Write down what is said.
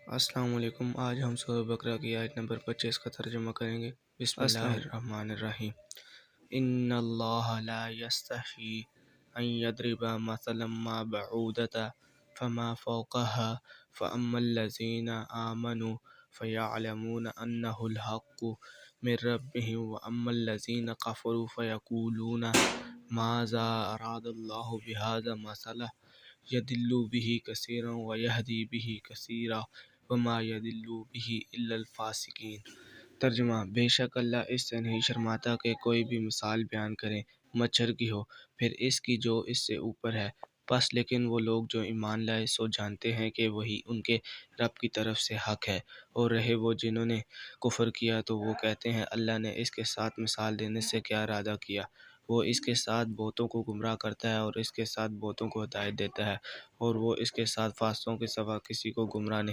السلام علیکم۔ آج ہم سورہ بقرہ کی آیت نمبر 25 کا ترجمہ کریں گے۔ بسم اللہ الرحمن الرحیم۔ ان اللہ لا یستحی ان یضرب مثلا ما بعودۃ فما فوقها فاما الذین آمنوا فیعلمون انہ الحق من ربهم واما الذین کفروا فیقولون ماذا اراد اللہ بہذا مثلا یضل بہ کثیرا ویہدی بہ کثیرا وما یضل بہ الا الفاسقین۔ ترجمہ: بے شک اللہ اس سے نہیں شرماتا کہ کوئی بھی مثال بیان کرے مچھر کی ہو، پھر اس کی جو اس سے اوپر ہے، پس لیکن وہ لوگ جو ایمان لائے سو جانتے ہیں کہ وہی ان کے رب کی طرف سے حق ہے، اور رہے وہ جنہوں نے کفر کیا تو وہ کہتے ہیں اللہ نے اس کے ساتھ مثال دینے سے کیا ارادہ کیا، وہ اس کے ساتھ بہتوں کو گمراہ کرتا ہے اور اس کے ساتھ بہتوں کو ہدایت دیتا ہے، اور وہ اس کے ساتھ فاسقوں کے سوا کسی کو گمراہ نہیں